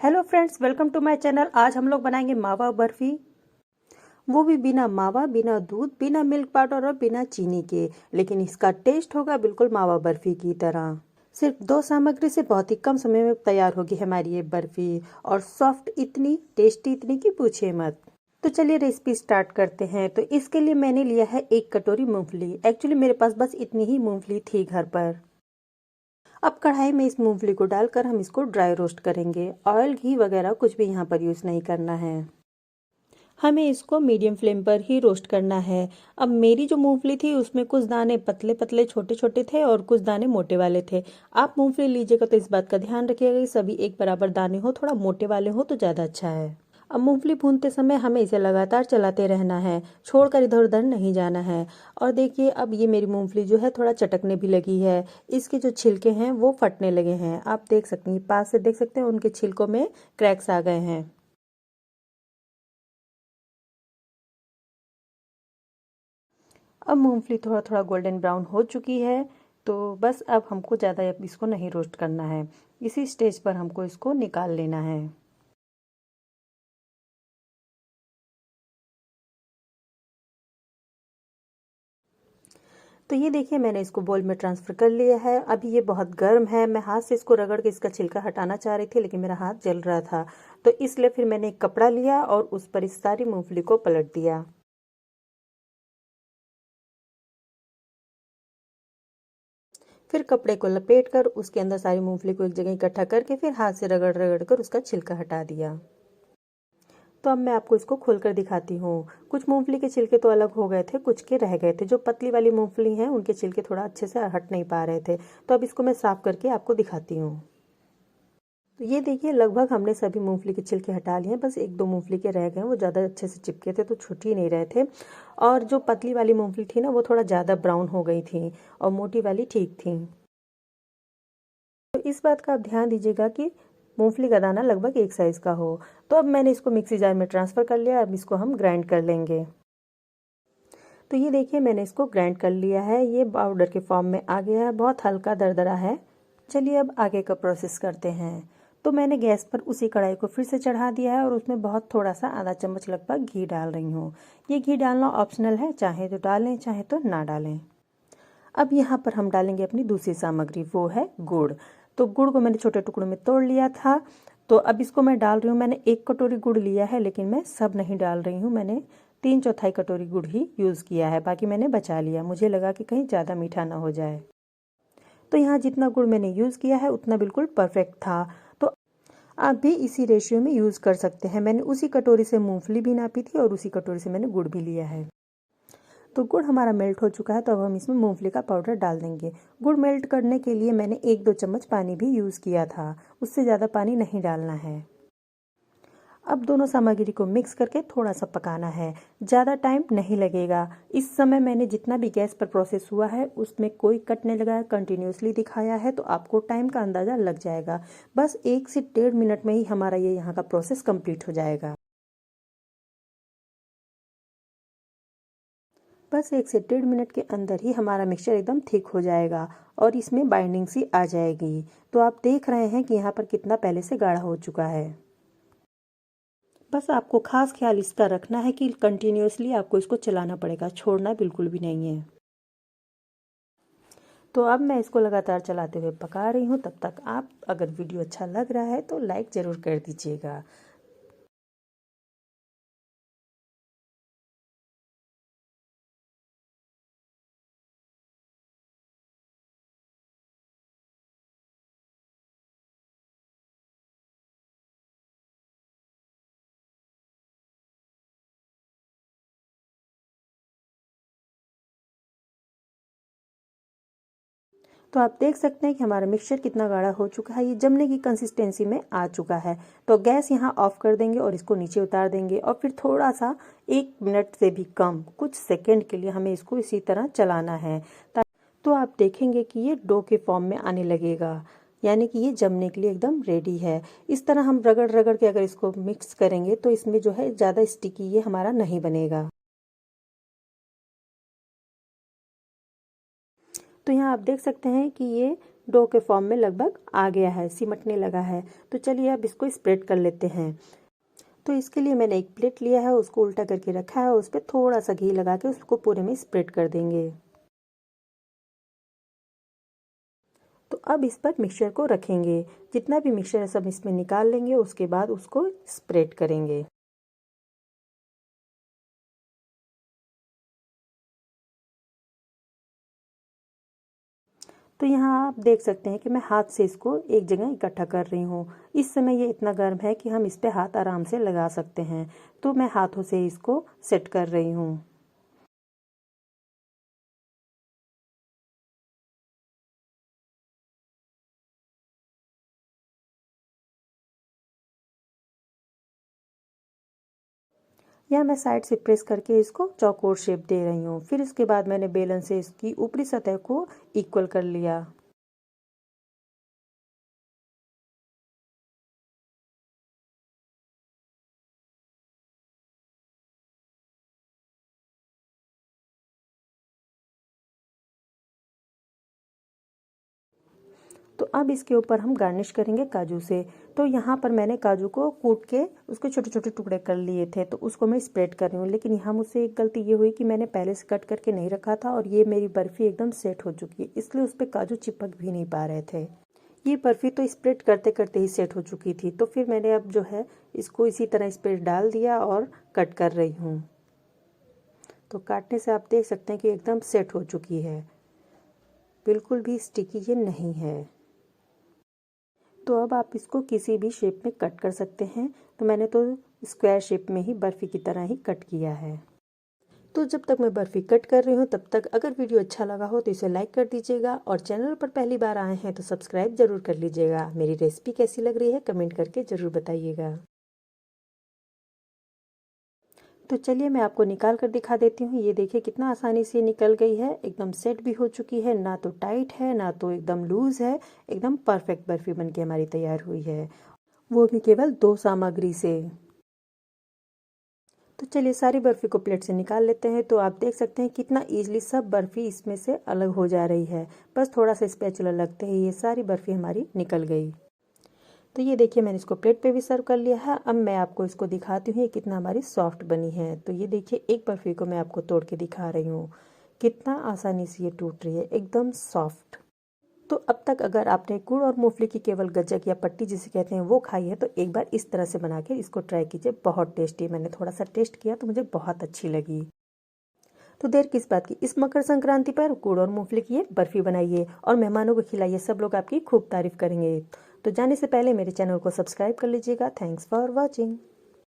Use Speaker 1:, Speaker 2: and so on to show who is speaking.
Speaker 1: Hello friends, welcome to my channel. आज हम लोग बनाएंगे मावा बर्फी, वो भी बिना मावा, बिना दूध, बिना मिल्क पाउडर और बिना चीनी के। लेकिन इसका टेस्ट होगा बिल्कुल मावा बर्फी की तरह। सिर्फ 2 सामग्री से बहुत ही कम समय में तैयार होगी हमारी ये बर्फी, और सॉफ्ट इतनी, टेस्टी इतनी कि पूछिए मत। तो चलिए रेसिपी स्टार्ट करते हैं। तो इसके लिए मैंने लिया है 1 कटोरी मूंगफली। एक्चुअली मेरे पास बस इतनी ही मूंगफली थी घर पर। अब कढ़ाई में इस मूंगफली को डालकर हम इसको ड्राई रोस्ट करेंगे। ऑयल, घी वगैरह कुछ भी यहाँ पर यूज़ नहीं करना है। हमें इसको मीडियम फ्लेम पर ही रोस्ट करना है। अब मेरी जो मूंगफली थी उसमें कुछ दाने पतले पतले छोटे छोटे थे और कुछ दाने मोटे वाले थे। आप मूंगफली लीजिएगा तो इस बात का ध्यान रखिएगा कि सभी एक बराबर दाने हो, थोड़ा मोटे वाले हो तो ज़्यादा अच्छा है। अब मूंगफली भूनते समय हमें इसे लगातार चलाते रहना है, छोड़कर इधर उधर नहीं जाना है। और देखिए अब ये मेरी मूंगफली जो है थोड़ा चटकने भी लगी है। इसके जो छिलके हैं वो फटने लगे हैं। आप देख सकते हैं, पास से देख सकते हैं, उनके छिलकों में क्रैक्स आ गए हैं। अब मूंगफली थोड़ा थोड़ा गोल्डन ब्राउन हो चुकी है। तो बस अब हमको ज़्यादा इसको नहीं रोस्ट करना है। इसी स्टेज पर हमको इसको निकाल लेना है। तो ये देखिए मैंने इसको बोल में ट्रांसफ़र कर लिया है। अभी ये बहुत गर्म है। मैं हाथ से इसको रगड़ के इसका छिलका हटाना चाह रही थी, लेकिन मेरा हाथ जल रहा था। तो इसलिए फिर मैंने एक कपड़ा लिया और उस पर इस सारी मूंगफली को पलट दिया। फिर कपड़े को लपेट कर उसके अंदर सारी मूंगफली को एक जगह इकट्ठा करके फिर हाथ से रगड़ रगड़ कर उसका छिलका हटा दिया। तो अब मैं आपको इसको खोलकर दिखाती हूँ। कुछ मूंगफली के छिलके तो अलग हो गए थे, कुछ के रह गए थे। जो पतली वाली मूंगफली हैं उनके छिलके थोड़ा अच्छे से हट नहीं पा रहे थे। तो अब इसको मैं साफ करके आपको दिखाती हूँ। तो ये देखिए लगभग हमने सभी मूंगफली के छिलके हटा लिए हैं। बस 1-2 मूंगफली के रह गए हैं, वो ज़्यादा अच्छे से चिपके थे तो छूट ही नहीं रहे थे। और जो पतली वाली मूंगफली थी ना वो थोड़ा ज़्यादा ब्राउन हो गई थी, और मोटी वाली ठीक थी। तो इस बात का आप ध्यान दीजिएगा कि मूंगफली का दाना लगभग एक साइज़ का हो। तो अब मैंने इसको मिक्सी जार में ट्रांसफ़र कर लिया। अब इसको हम ग्राइंड कर लेंगे। तो ये देखिए मैंने इसको ग्राइंड कर लिया है। ये पाउडर के फॉर्म में आ गया है, बहुत हल्का दरदरा है। चलिए अब आगे का प्रोसेस करते हैं। तो मैंने गैस पर उसी कढ़ाई को फिर से चढ़ा दिया है और उसमें बहुत थोड़ा सा, आधा चम्मच लगभग घी डाल रही हूँ। ये घी डालना ऑप्शनल है, चाहे तो डालें चाहे तो ना डालें। अब यहाँ पर हम डालेंगे अपनी दूसरी सामग्री, वो है गुड़। तो गुड़ को मैंने छोटे टुकड़ों में तोड़ लिया था। तो अब इसको मैं डाल रही हूँ। मैंने 1 कटोरी गुड़ लिया है, लेकिन मैं सब नहीं डाल रही हूँ। मैंने 3/4 कटोरी गुड़ ही यूज़ किया है, बाकी मैंने बचा लिया। मुझे लगा कि कहीं ज़्यादा मीठा ना हो जाए। तो यहाँ जितना गुड़ मैंने यूज़ किया है उतना बिल्कुल परफेक्ट था। तो आप भी इसी रेशियो में यूज़ कर सकते हैं। मैंने उसी कटोरी से मूंगफली भी नापी थी और उसी कटोरी से मैंने गुड़ भी लिया है। तो गुड़ हमारा मेल्ट हो चुका है, तो अब हम इसमें मूंगफली का पाउडर डाल देंगे। गुड़ मेल्ट करने के लिए मैंने 1-2 चम्मच पानी भी यूज़ किया था, उससे ज़्यादा पानी नहीं डालना है। अब दोनों सामग्री को मिक्स करके थोड़ा सा पकाना है, ज़्यादा टाइम नहीं लगेगा। इस समय मैंने जितना भी गैस पर प्रोसेस हुआ है उसमें कोई कट नहीं लगाया, कंटिन्यूसली दिखाया है, तो आपको टाइम का अंदाज़ा लग जाएगा। बस 1 से 1.5 मिनट में ही हमारा ये यहाँ का प्रोसेस कंप्लीट हो जाएगा। बस 1 से 1.5 मिनट के अंदर ही हमारा मिक्सचर एकदम थिक हो जाएगा और इसमें बाइंडिंग सी आ जाएगी। तो आप देख रहे हैं कि यहाँ पर कितना पहले से गाढ़ा हो चुका है। बस आपको खास ख्याल इसका रखना है कि कंटिन्यूसली आपको इसको चलाना पड़ेगा, छोड़ना बिल्कुल भी नहीं है। तो अब मैं इसको लगातार चलाते हुए पका रही हूँ। तब तक आप, अगर वीडियो अच्छा लग रहा है तो लाइक ज़रूर कर दीजिएगा। तो आप देख सकते हैं कि हमारा मिक्सचर कितना गाढ़ा हो चुका है। ये जमने की कंसिस्टेंसी में आ चुका है। तो गैस यहाँ ऑफ कर देंगे और इसको नीचे उतार देंगे, और फिर थोड़ा सा 1 मिनट से भी कम, कुछ सेकंड के लिए हमें इसको इसी तरह चलाना है। तो आप देखेंगे कि ये डो के फॉर्म में आने लगेगा, यानी कि ये जमने के लिए एकदम रेडी है। इस तरह हम रगड़ रगड़ के अगर इसको मिक्स करेंगे तो इसमें जो है ज़्यादा स्टिकी ये हमारा नहीं बनेगा। तो यहाँ आप देख सकते हैं कि ये डो के फॉर्म में लगभग आ गया है, सिमटने लगा है। तो चलिए अब इसको स्प्रेड कर लेते हैं। तो इसके लिए मैंने एक प्लेट लिया है, उसको उल्टा करके रखा है, उस पर थोड़ा सा घी लगा के उसको पूरे में स्प्रेड कर देंगे। तो अब इस पर मिक्सचर को रखेंगे, जितना भी मिक्सचर है सब इसमें निकाल लेंगे, उसके बाद उसको स्प्रेड करेंगे। तो यहाँ आप देख सकते हैं कि मैं हाथ से इसको एक जगह इकट्ठा कर रही हूँ। इस समय ये इतना गर्म है कि हम इस पे हाथ आराम से लगा सकते हैं। तो मैं हाथों से इसको सेट कर रही हूँ। यहाँ मैं साइड से प्रेस करके इसको चौकोर शेप दे रही हूँ। फिर इसके बाद मैंने बेलन से इसकी ऊपरी सतह को इक्वल कर लिया। तो अब इसके ऊपर हम गार्निश करेंगे काजू से। तो यहाँ पर मैंने काजू को कूट के उसके छोटे छोटे टुकड़े कर लिए थे, तो उसको मैं स्प्रेड कर रही हूँ। लेकिन यहाँ मुझसे एक गलती ये हुई कि मैंने पहले से कट करके नहीं रखा था, और ये मेरी बर्फ़ी एकदम सेट हो चुकी है, इसलिए उस पर काजू चिपक भी नहीं पा रहे थे। ये बर्फ़ी तो स्प्रेड करते करते ही सेट हो चुकी थी। तो फिर मैंने अब जो है इसको इसी तरह इस पर डाल दिया और कट कर रही हूँ। तो काटने से आप देख सकते हैं कि एकदम सेट हो चुकी है, बिल्कुल भी स्टिकी ये नहीं है। तो अब आप इसको किसी भी शेप में कट कर सकते हैं। तो मैंने तो स्क्वायर शेप में ही बर्फ़ी की तरह ही कट किया है। तो जब तक मैं बर्फ़ी कट कर रही हूँ तब तक अगर वीडियो अच्छा लगा हो तो इसे लाइक कर दीजिएगा, और चैनल पर पहली बार आए हैं तो सब्सक्राइब ज़रूर कर लीजिएगा। मेरी रेसिपी कैसी लग रही है कमेंट करके ज़रूर बताइएगा। तो चलिए मैं आपको निकाल कर दिखा देती हूँ। ये देखिए कितना आसानी से निकल गई है, एकदम सेट भी हो चुकी है, ना तो टाइट है ना तो एकदम लूज़ है। एकदम परफेक्ट बर्फ़ी बनके हमारी तैयार हुई है, वो भी केवल 2 सामग्री से। तो चलिए सारी बर्फ़ी को प्लेट से निकाल लेते हैं। तो आप देख सकते हैं कितना ईजिली सब बर्फ़ी इसमें से अलग हो जा रही है। बस थोड़ा सा स्पैचुला लगते ही ये सारी बर्फ़ी हमारी निकल गई। तो ये देखिए मैंने इसको प्लेट पे भी सर्व कर लिया है। अब मैं आपको इसको दिखाती हूँ ये कितना हमारी सॉफ्ट बनी है। तो ये देखिए एक बर्फ़ी को मैं आपको तोड़ के दिखा रही हूँ, कितना आसानी से ये टूट रही है, एकदम सॉफ्ट। तो अब तक अगर आपने गुड़ और मूंगफली की केवल गज्जक या पट्टी जिसे कहते हैं वो खाई है तो एक बार इस तरह से बना के इसको ट्राई कीजिए, बहुत टेस्टी। मैंने थोड़ा सा टेस्ट किया तो मुझे बहुत अच्छी लगी। तो देर किस बात की, इस मकर संक्रांति पर गुड़ और मूंगफली की ये बर्फी बनाइए और मेहमानों को खिलाइए, सब लोग आपकी खूब तारीफ करेंगे। तो जाने से पहले मेरे चैनल को सब्सक्राइब कर लीजिएगा। Thanks for watching.